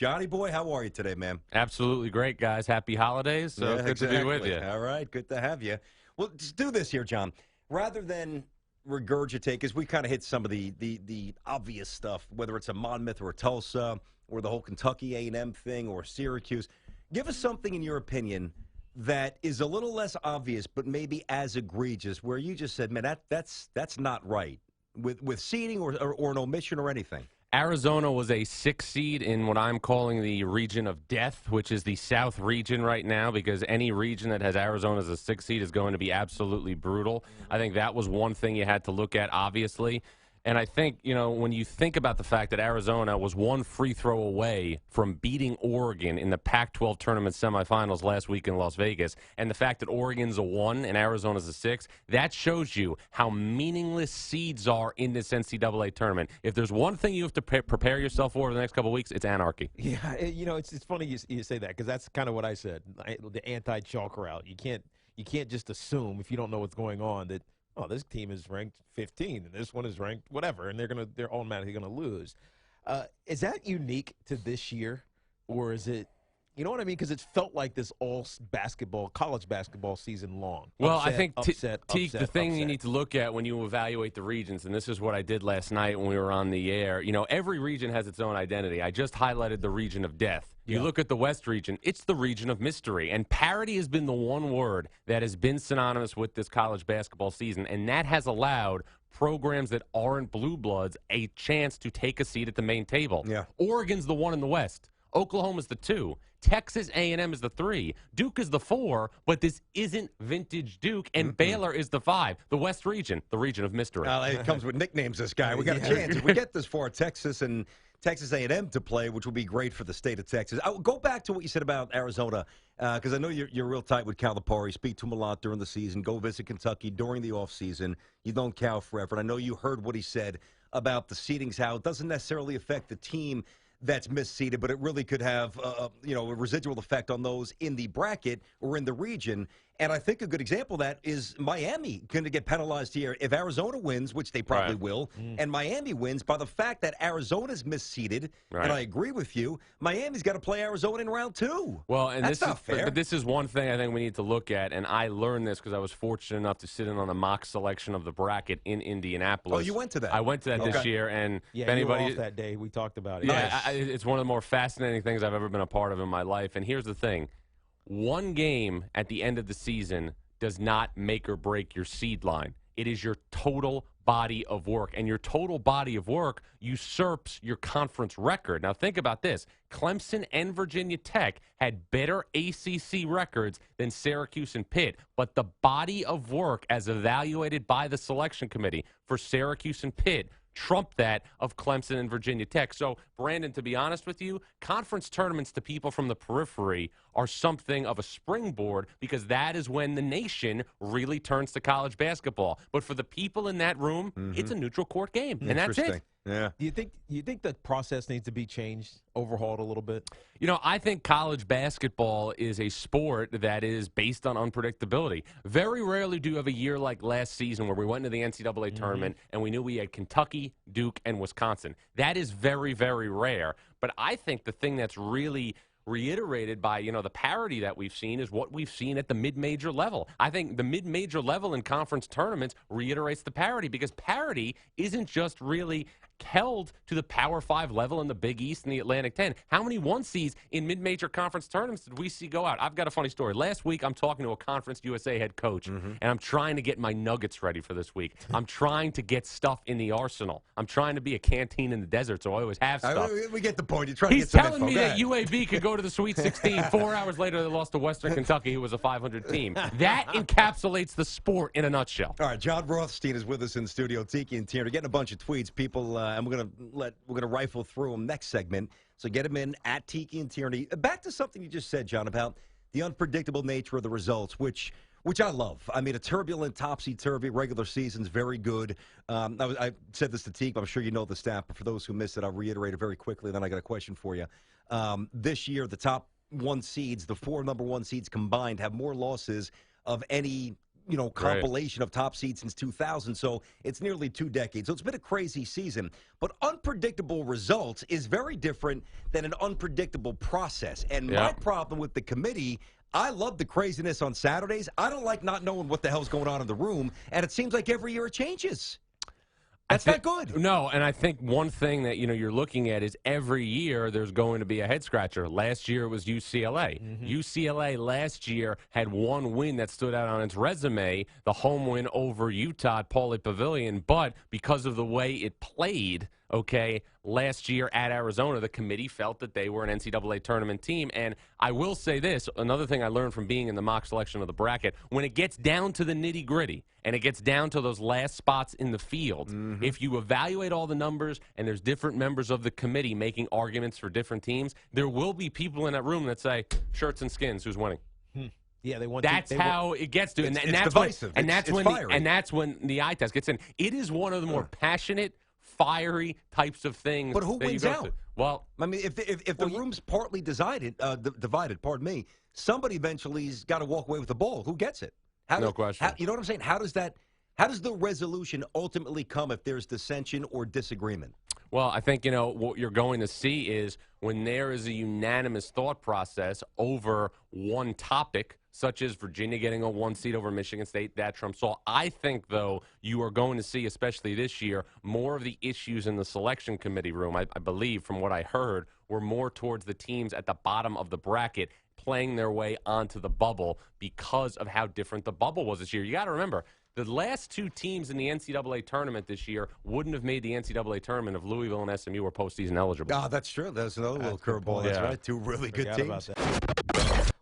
Johnny boy, how are you today, man? Absolutely great, guys. Happy holidays. So good to be with you. All right, good to have you. Well, just do this here, John. Rather than regurgitate, because we kind of hit some of the obvious stuff, whether it's a Monmouth or a Tulsa or the whole Kentucky A&M thing or Syracuse. Give us something, in your opinion, that is a little less obvious, but maybe as egregious, where you just said, man, that's not right, with seeding or an omission or anything. Arizona was a 6 seed in what I'm calling the region of death, which is the South region right now, because any region that has Arizona as a 6 seed is going to be absolutely brutal. I think that was one thing you had to look at, obviously. And I think, when you think about the fact that Arizona was one free throw away from beating Oregon in the Pac-12 tournament semifinals last week in Las Vegas, and the fact that Oregon's a 1 and Arizona's a 6, that shows you how meaningless seeds are in this NCAA tournament. If there's one thing you have to prepare yourself for the next couple of weeks, it's anarchy. Yeah, it's funny you say that, because that's kind of what I said, the anti-chalk route. You can't just assume, if you don't know what's going on, that this team is ranked 15 and this one is ranked whatever, and they're automatically going to lose. Is that unique to this year, or is it, you know what I mean? Because it's felt like this all college basketball season long. Well, upset, I think, Teague, the thing you need to look at when you evaluate the regions, and this is what I did last night when we were on the air, every region has its own identity. I just highlighted the region of death. You look at the West region, it's the region of mystery. And parity has been the one word that has been synonymous with this college basketball season, and that has allowed programs that aren't blue bloods a chance to take a seat at the main table. Yeah. Oregon's the 1 in the West. Oklahoma's the 2. Texas A&M is the 3. Duke is the 4, but this isn't vintage Duke, and Baylor is the 5. The West region, the region of mystery. It comes with nicknames, this guy. We got a chance. If we get this far, Texas A&M to play, which will be great for the state of Texas. I'll go back to what you said about Arizona, because I know you're real tight with Calipari. Speak to him a lot during the season. Go visit Kentucky during the offseason. You don't Cal forever. And I know you heard what he said about the seedings, how it doesn't necessarily affect the team that's misseeded, but it really could have a residual effect on those in the bracket or in the region. And I think a good example of that is Miami going to get penalized here if Arizona wins, which they probably will, and Miami wins by the fact that Arizona's misseeded. And I agree with you. Miami's got to play Arizona in round 2. Well, and that's not fair. But this is one thing I think we need to look at, and I learned this because I was fortunate enough to sit in on a mock selection of the bracket in Indianapolis. Oh, you went to that? I went to that this year, and yeah, if anybody you were off that day, we talked about it. Yeah, it's one of the more fascinating things I've ever been a part of in my life. And here's the thing: one game at the end of the season does not make or break your seed line. It is your total body of work, and your total body of work usurps your conference record. Now think about this. Clemson and Virginia Tech had better ACC records than Syracuse and Pitt, but the body of work as evaluated by the selection committee for Syracuse and Pitt trumped that of Clemson and Virginia Tech. So, Brandon, to be honest with you, conference tournaments to people from the periphery are something of a springboard, because that is when the nation really turns to college basketball. But for the people in that room, it's a neutral court game, and that's it. Yeah. Do you think the process needs to be changed, overhauled a little bit? I think college basketball is a sport that is based on unpredictability. Very rarely do you have a year like last season where we went into the NCAA tournament and we knew we had Kentucky, Duke, and Wisconsin. That is very, very rare. But I think the thing that's really reiterated by, the parity that we've seen is what we've seen at the mid-major level. I think the mid-major level in conference tournaments reiterates the parity, because parity isn't just really held to the Power 5 level in the Big East and the Atlantic 10. How many 1 seeds in mid-major conference tournaments did we see go out? I've got a funny story. Last week, I'm talking to a Conference USA head coach, and I'm trying to get my nuggets ready for this week. I'm trying to get stuff in the arsenal. I'm trying to be a canteen in the desert, so I always have stuff. We get the point. You're trying to He's get some telling info. me that UAB could go to the Sweet 16. 4 hours later, they lost to Western Kentucky, who was a 500 team. That encapsulates the sport in a nutshell. All right, Jon Rothstein is with us in the studio. Tiki and Tierney, getting a bunch of tweets, people, and we're gonna rifle through them next segment. So get them in at Tiki and Tierney. Back to something you just said, John, about the unpredictable nature of the results, which I love. I mean, a turbulent, topsy-turvy regular season's very good. I said this to Tiki. I'm sure you know the stat, but for those who missed it, I'll reiterate it very quickly. Then I got a question for you. This year, the top 1 seeds, the 4 number 1 seeds combined, have more losses of any compilation of top seeds since 2000. So it's nearly 2 decades. So it's been a crazy season. But unpredictable results is very different than an unpredictable process. And my problem with the committee, I love the craziness on Saturdays. I don't like not knowing what the hell's going on in the room. And it seems like every year it changes. That's not good. No, and I think one thing that you're looking at is every year there's going to be a head scratcher. Last year it was UCLA. UCLA last year had one win that stood out on its resume, the home win over Utah at Pauley Pavilion. But because of the way it played, last year at Arizona, the committee felt that they were an NCAA tournament team. And I will say this, another thing I learned from being in the mock selection of the bracket, when it gets down to the nitty-gritty and it gets down to those last spots in the field, if you evaluate all the numbers and there's different members of the committee making arguments for different teams, there will be people in that room that say, shirts and skins, who's winning? Yeah, they want. That's how it gets to, it's that's divisive. And that's when the eye test gets in. It is one of the more passionate, fiery types of things. But who wins out? Well, I mean, if the room's partly divided, somebody eventually's got to walk away with the ball. Who gets it? No question. You know what I'm saying? How does the resolution ultimately come if there's dissension or disagreement? Well, I think, what you're going to see is when there is a unanimous thought process over one topic, such as Virginia getting a 1 seed over Michigan State, that trumps all. I think, though, you are going to see, especially this year, more of the issues in the selection committee room, I believe, from what I heard, were more towards the teams at the bottom of the bracket playing their way onto the bubble because of how different the bubble was this year. You got to remember, the last 2 teams in the NCAA tournament this year wouldn't have made the NCAA tournament if Louisville and SMU were postseason eligible. Ah, that's true. That's another little curveball. That's right. 2 really good teams.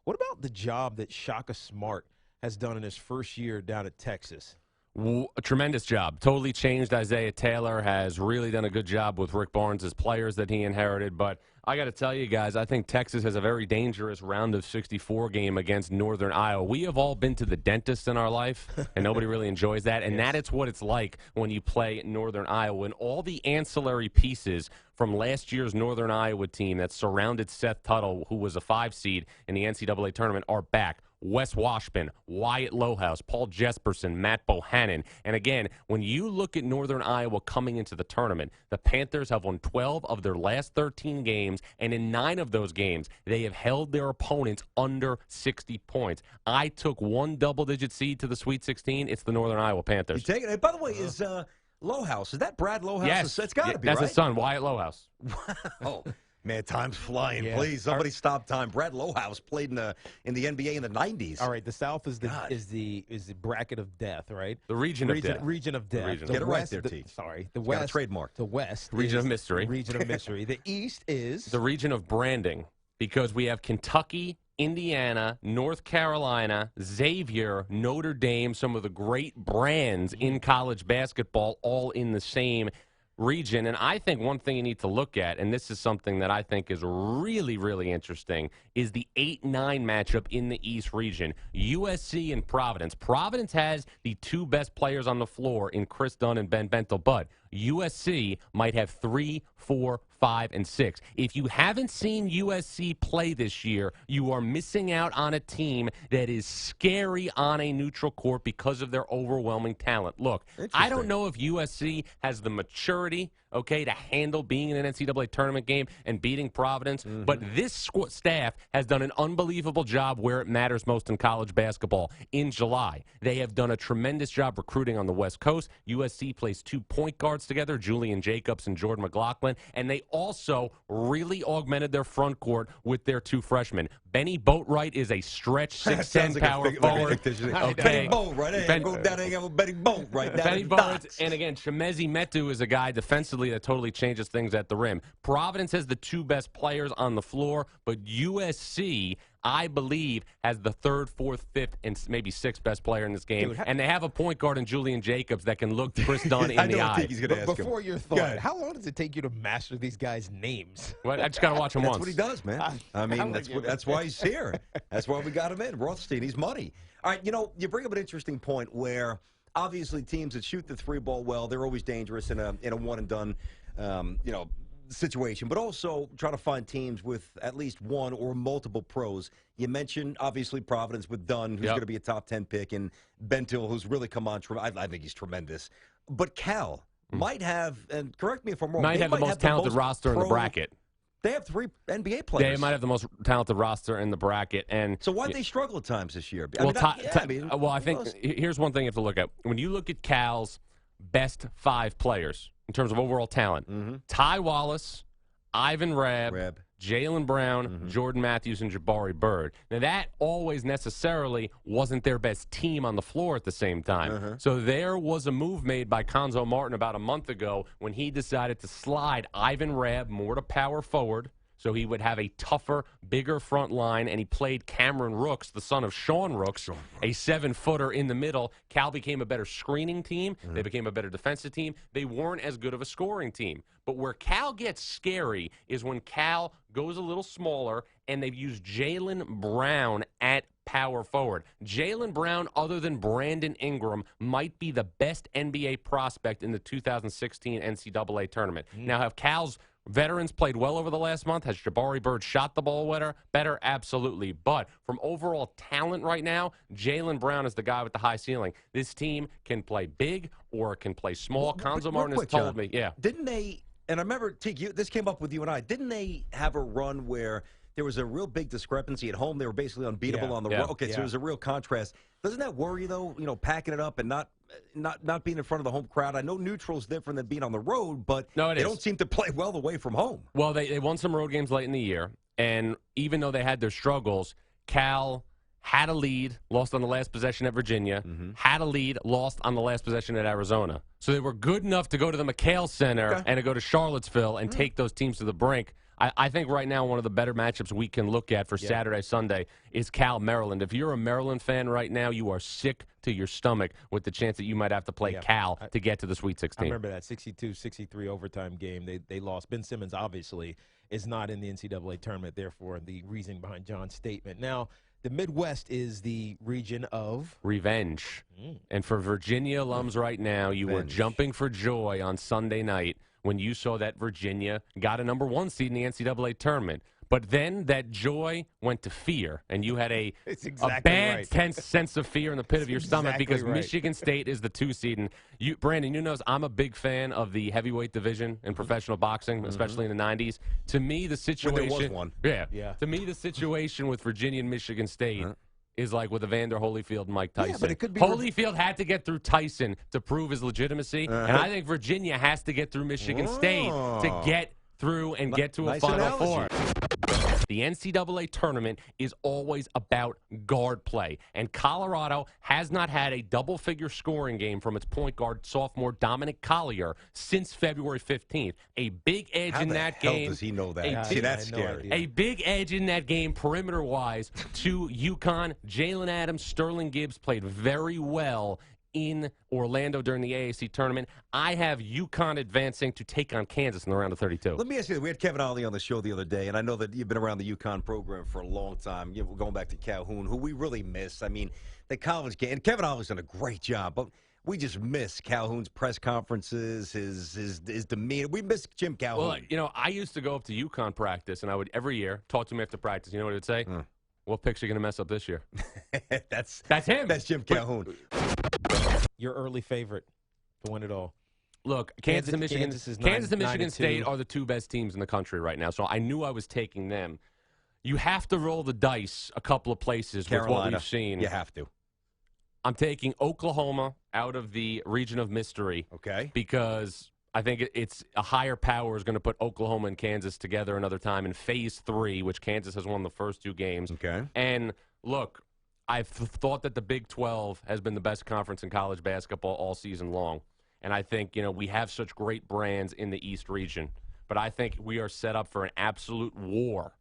What about the job that Shaka Smart has done in his first year down at Texas? A tremendous job. Totally changed. Isaiah Taylor has really done a good job with Rick Barnes' players that he inherited. But I got to tell you guys, I think Texas has a very dangerous round of 64 game against Northern Iowa. We have all been to the dentist in our life, and nobody really enjoys that. And that is what it's like when you play Northern Iowa. And all the ancillary pieces from last year's Northern Iowa team that surrounded Seth Tuttle, who was a 5 seed in the NCAA tournament, are back. Wes Washburn, Wyatt Lohaus, Paul Jesperson, Matt Bohannon. And again, when you look at Northern Iowa coming into the tournament, the Panthers have won 12 of their last 13 games, and in 9 of those games, they have held their opponents under 60 points. I took one double-digit seed to the Sweet 16. It's the Northern Iowa Panthers. You take it. By the way, is Lohaus, is that Brad Lohaus? Yes. It's got to be, that's right? his son, Wyatt Lohaus. Wow. Man, time's flying. Please, somebody stop time. Brad Lohaus played in the NBA in the 90s. All right, the South is the bracket of death, right? The region of death. Region of death. Region. Get it right there, T. Sorry, the Got West. a trademark. The West. Region of mystery. Region of mystery. The East is the region of branding, because we have Kentucky, Indiana, North Carolina, Xavier, Notre Dame, some of the great brands in college basketball, all in the same region. And I think one thing you need to look at, and this is something that I think is really, really interesting, is the 8-9 matchup in the East region. USC and Providence. Providence has the 2 best players on the floor in Chris Dunn and Ben Bentel, but USC might have 3, 4, 5, and 6. If you haven't seen USC play this year, you are missing out on a team that is scary on a neutral court because of their overwhelming talent. Look, I don't know if USC has the maturity, to handle being in an NCAA tournament game and beating Providence, but this staff has done an unbelievable job where it matters most in college basketball. In July, they have done a tremendous job recruiting on the West Coast. USC plays 2 point guards together, Julian Jacobs and Jordan McLaughlin, and they also really augmented their front court with their 2 freshmen. Benny Boatwright is a stretch 6'10" power forward. Benny Boatwright. Go down there and have Benny Boatwright. Benny Boatwright. And again, Chemezi Metu is a guy defensively that totally changes things at the rim. Providence has the 2 best players on the floor, but USC, I believe, has the 3rd, 4th, 5th, and maybe 6th best player in this game. Dude, and they have a point guard in Julian Jacobs that can look Chris Dunn in the eye. Before your thought, how long does it take you to master these guys' names? Well, I just got to watch them once. That's what he does, man. I mean, that's why he's here. That's why we got him in. Rothstein, he's money. All right, you bring up an interesting point where obviously teams that shoot the 3 ball well, they're always dangerous in a one and done situation, but also trying to find teams with at least one or multiple pros. You mentioned, obviously, Providence with Dunn, who's going to be a top 10 pick, and Bentil, who's really come on. I think he's tremendous. But Cal might have, and correct me if I'm wrong, Might have the most talented roster in the bracket. They have 3 NBA players. They might have the most talented roster in the bracket. And so why'd they struggle at times this year? I think here's one thing you have to look at. When you look at Cal's best 5 players in terms of overall talent, Ty Wallace, Ivan Rabb, Jaylen Brown, Jordan Matthews, and Jabari Bird. Now, that always necessarily wasn't their best team on the floor at the same time. So there was a move made by Konzo Martin about a month ago when he decided to slide Ivan Rabb more to power forward, so he would have a tougher, bigger front line, and he played Cameron Rooks, the son of Sean Rooks, a 7-footer in the middle. Cal became a better screening team. They became a better defensive team. They weren't as good of a scoring team. But where Cal gets scary is when Cal goes a little smaller, and they've used Jaylen Brown at power forward. Jaylen Brown, other than Brandon Ingram, might be the best NBA prospect in the 2016 NCAA tournament. Now, have Cal's veterans played well over the last month? Has Jabari Bird shot the ball better? Absolutely. But from overall talent right now, Jaylen Brown is the guy with the high ceiling. This team can play big or it can play small. Konzo Martin has told me, Didn't they, and I remember, Tiki, this came up with you and I, didn't they have a run where there was a real big discrepancy at home? They were basically unbeatable on the road. Okay, so there's a real contrast. Doesn't that worry, though, packing it up and not being in front of the home crowd? I know neutral's different than being on the road, but they don't seem to play well away from home. Well, they won some road games late in the year, and even though they had their struggles, Cal had a lead, lost on the last possession at Virginia, had a lead, lost on the last possession at Arizona. So they were good enough to go to the McHale Center and to go to Charlottesville and take those teams to the brink. I think right now one of the better matchups we can look at for Saturday, Sunday is Cal-Maryland. If you're a Maryland fan right now, you are sick to your stomach with the chance that you might have to play Cal to get to the Sweet 16. I remember that 62-63 overtime game. They lost. Ben Simmons, obviously, is not in the NCAA tournament, therefore the reasoning behind John's statement. Now, the Midwest is the region of revenge. And for Virginia alums right now, you were jumping for joy on Sunday night when you saw that Virginia got a number 1 seed in the NCAA tournament. But then that joy went to fear, and you had a bad tense sense of fear in the pit of your stomach because Michigan State is the 2 seed. And Brandon, you know I'm a big fan of the heavyweight division in professional boxing, especially in the 90s. To me, the situation when there was one. To me, the situation with Virginia and Michigan State is like with Evander Holyfield and Mike Tyson. But it could be Holyfield had to get through Tyson to prove his legitimacy, and I think Virginia has to get through Michigan State to get through and get to a Final Four. The NCAA tournament is always about guard play, and Colorado has not had a double-figure scoring game from its point guard sophomore Dominic Collier since February 15th. A big edge in that game. How the hell does he know that? See, that's scary. A big edge in that game, perimeter-wise, to UConn. Jalen Adams, Sterling Gibbs played very well in Orlando during the AAC tournament. I have UConn advancing to take on Kansas in the round of 32. Let me ask you, we had Kevin Ollie on the show the other day, and I know that you've been around the UConn program for a long time. We're going back to Calhoun, who we really miss. I mean, the college game, and Kevin Ollie's done a great job, but we just miss Calhoun's press conferences, his demeanor. We miss Jim Calhoun. Well, I used to go up to UConn practice, and I would every year talk to him after practice. You know what he would say? What picks are you going to mess up this year? That's him. That's Jim Calhoun. Your early favorite to win it all. Look, Kansas and Michigan State 9-2. are the 2 best teams in the country right now, so I knew I was taking them. You have to roll the dice a couple of places Carolina, with what we've seen. You have to. I'm taking Oklahoma out of the region of mystery. Okay. Because I think it's a higher power is going to put Oklahoma and Kansas together another time in Phase 3, which Kansas has won the first 2 games. Okay. And look, I've thought that the Big 12 has been the best conference in college basketball all season long. And I think, we have such great brands in the East region. But I think we are set up for an absolute war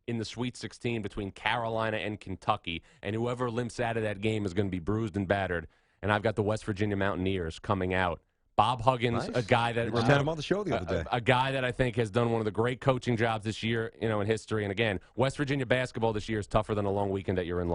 in the Sweet 16 between Carolina and Kentucky. And whoever limps out of that game is going to be bruised and battered. And I've got the West Virginia Mountaineers coming out. Bob Huggins, a guy that we had him on the show the other day. A guy that I think has done one of the great coaching jobs this year, in history. And again, West Virginia basketball this year is tougher than a long weekend at your in-laws.